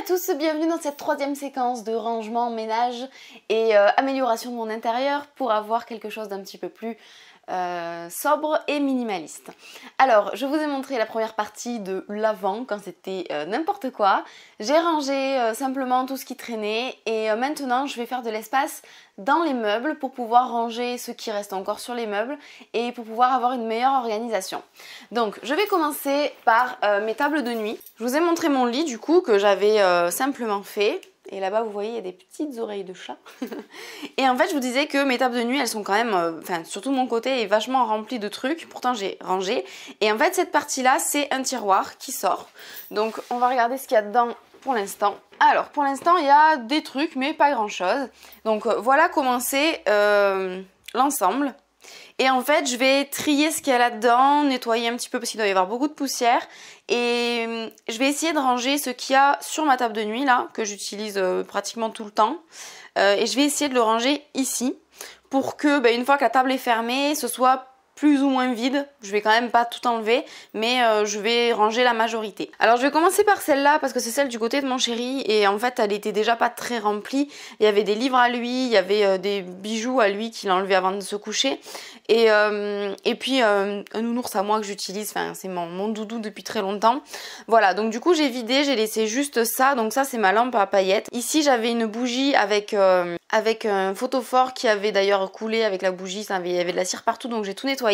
à tous, bienvenue dans cette troisième séquence de rangement, ménage et amélioration de mon intérieur pour avoir quelque chose d'un petit peu plus sobre et minimaliste. Alors, je vous ai montré la première partie de l'avant quand c'était n'importe quoi. J'ai rangé simplement tout ce qui traînait et maintenant je vais faire de l'espace dans les meubles pour pouvoir ranger ce qui reste encore sur les meubles et pour pouvoir avoir une meilleure organisation. Donc, je vais commencer par mes tables de nuit. Je vous ai montré mon lit du coup que j'avais simplement fait. Et là-bas, vous voyez, il y a des petites oreilles de chat. Et en fait, je vous disais que mes tables de nuit, elles sont quand même, enfin, surtout mon côté est vachement rempli de trucs. Pourtant, j'ai rangé. Et en fait, cette partie-là, c'est un tiroir qui sort. Donc, on va regarder ce qu'il y a dedans pour l'instant. Alors, pour l'instant, il y a des trucs, mais pas grand-chose. Donc, voilà comment c'est l'ensemble. Et en fait, je vais trier ce qu'il y a là-dedans, nettoyer un petit peu parce qu'il doit y avoir beaucoup de poussière. Et je vais essayer de ranger ce qu'il y a sur ma table de nuit, là, que j'utilise pratiquement tout le temps. Et je vais essayer de le ranger ici pour que, une fois que la table est fermée, ce soit plus ou moins vide. Je vais quand même pas tout enlever, mais je vais ranger la majorité. Alors je vais commencer par celle-là parce que c'est celle du côté de mon chéri et en fait elle était déjà pas très remplie. Il y avait des livres à lui, il y avait des bijoux à lui qu'il a enlevé avant de se coucher et puis un nounours à moi que j'utilise, enfin c'est mon doudou depuis très longtemps. Voilà, donc du coup j'ai vidé, j'ai laissé juste ça, donc ça c'est ma lampe à paillettes. Ici j'avais une bougie avec un photophore qui avait d'ailleurs coulé avec la bougie, il y avait de la cire partout donc j'ai tout nettoyé.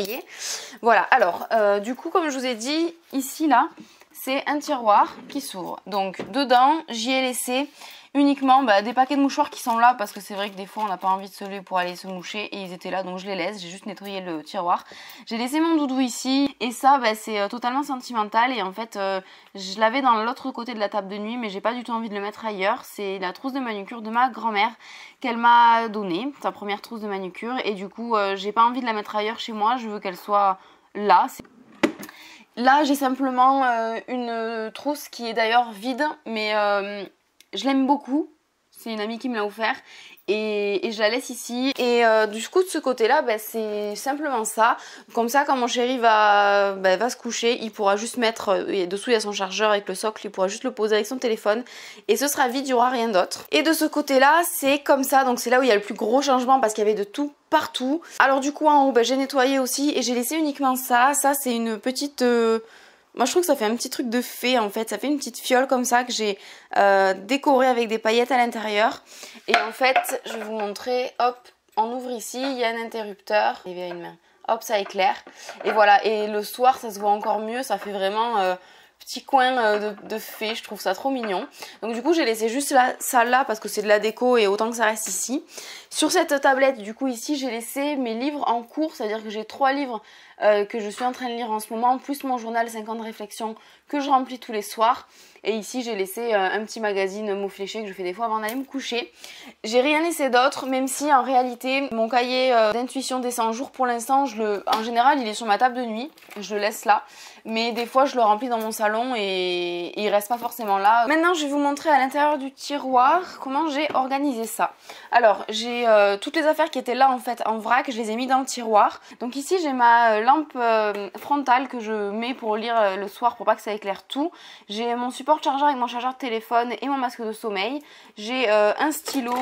Voilà, alors du coup comme je vous ai dit, ici là c'est un tiroir qui s'ouvre. Donc dedans j'y ai laissé uniquement des paquets de mouchoirs qui sont là parce que c'est vrai que des fois on n'a pas envie de se lever pour aller se moucher et ils étaient là donc je les laisse, j'ai juste nettoyé le tiroir. J'ai laissé mon doudou ici et ça c'est totalement sentimental et en fait je l'avais dans l'autre côté de la table de nuit mais j'ai pas du tout envie de le mettre ailleurs. C'est la trousse de manucure de ma grand-mère qu'elle m'a donnée, sa première trousse de manucure et du coup j'ai pas envie de la mettre ailleurs chez moi, je veux qu'elle soit là. Là j'ai simplement une trousse qui est d'ailleurs vide mais je l'aime beaucoup, c'est une amie qui me l'a offert et je la laisse ici. Et du coup de ce côté là c'est simplement ça. Comme ça quand mon chéri va se coucher, il pourra juste mettre, dessous il y a son chargeur avec le socle, il pourra juste le poser avec son téléphone et ce sera vide, il n'y aura rien d'autre. Et de ce côté là c'est comme ça, donc c'est là où il y a le plus gros changement parce qu'il y avait de tout partout. Alors du coup en haut j'ai nettoyé aussi et j'ai laissé uniquement ça. Ça c'est une petite... Moi je trouve que ça fait un petit truc de fée en fait, ça fait une petite fiole comme ça que j'ai décorée avec des paillettes à l'intérieur. Et en fait, je vais vous montrer, hop, on ouvre ici, il y a un interrupteur, il y a une main, hop ça éclaire. Et voilà, et le soir ça se voit encore mieux, ça fait vraiment petit coin de fée, je trouve ça trop mignon. Donc du coup j'ai laissé juste ça là parce que c'est de la déco et autant que ça reste ici. Sur cette tablette du coup ici j'ai laissé mes livres en cours, c'est-à-dire que j'ai 3 livres que je suis en train de lire en ce moment, plus mon journal 5 ans de réflexion que je remplis tous les soirs. Et ici j'ai laissé un petit magazine mots fléchés que je fais des fois avant d'aller me coucher. J'ai rien laissé d'autre, même si en réalité mon cahier d'intuition des 100 jours pour l'instant, en général il est sur ma table de nuit, je le laisse là. Mais des fois je le remplis dans mon salon et il reste pas forcément là. Maintenant je vais vous montrer à l'intérieur du tiroir comment j'ai organisé ça. Alors j'ai toutes les affaires qui étaient là en fait en vrac, je les ai mis dans le tiroir. Donc ici j'ai ma lampe frontale que je mets pour lire le soir pour pas que ça éclaire tout. J'ai mon support chargeur avec mon chargeur de téléphone et mon masque de sommeil. J'ai un stylo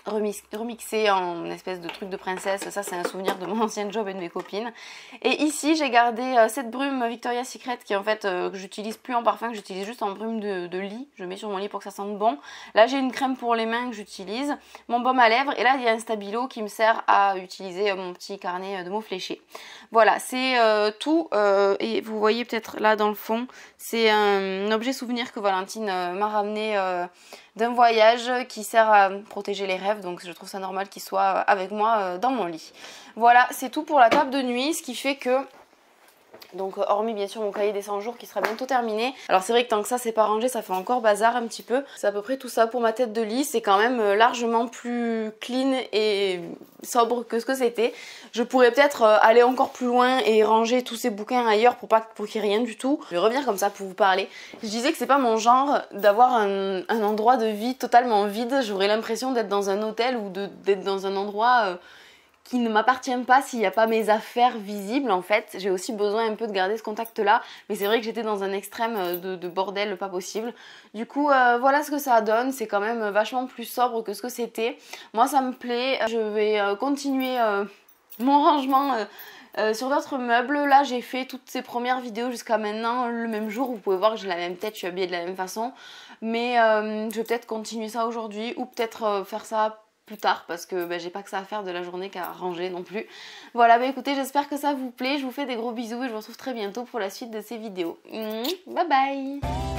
remixé en espèce de truc de princesse, ça c'est un souvenir de mon ancien job et de mes copines. Et ici j'ai gardé cette brume Victoria's Secret qui en fait que j'utilise plus en parfum, que j'utilise juste en brume de lit, je mets sur mon lit pour que ça sente bon. Là j'ai une crème pour les mains que j'utilise, mon baume à lèvres et là il y a un stabilo qui me sert à utiliser mon petit carnet de mots fléchés. Voilà, c'est tout et vous voyez peut-être là dans le fond, c'est un objet souvenir que Valentine m'a ramené d'un voyage qui sert à protéger les rêves, donc je trouve ça normal qu'il soit avec moi dans mon lit. Voilà, c'est tout pour la table de nuit, ce qui fait que... Donc hormis bien sûr mon cahier des 100 jours qui sera bientôt terminé. Alors c'est vrai que tant que ça c'est pas rangé, ça fait encore bazar un petit peu. C'est à peu près tout ça pour ma tête de lit. C'est quand même largement plus clean et sobre que ce que c'était. Je pourrais peut-être aller encore plus loin et ranger tous ces bouquins ailleurs pour qu'il n'y ait rien du tout. Je vais revenir comme ça pour vous parler. Je disais que c'est pas mon genre d'avoir un endroit de vie totalement vide. J'aurais l'impression d'être dans un hôtel ou d'être dans un endroit... qui ne m'appartient pas s'il n'y a pas mes affaires visibles en fait. J'ai aussi besoin un peu de garder ce contact là, mais c'est vrai que j'étais dans un extrême de bordel pas possible. Du coup voilà ce que ça donne, c'est quand même vachement plus sobre que ce que c'était. Moi ça me plaît, je vais continuer mon rangement sur d'autres meubles. Là j'ai fait toutes ces premières vidéos jusqu'à maintenant le même jour, vous pouvez voir que j'ai la même tête, je suis habillée de la même façon, mais je vais peut-être continuer ça aujourd'hui ou peut-être faire ça plus tard parce que j'ai pas que ça à faire de la journée qu'à ranger non plus. Voilà, écoutez, j'espère que ça vous plaît, je vous fais des gros bisous et je vous retrouve très bientôt pour la suite de ces vidéos. Bye bye.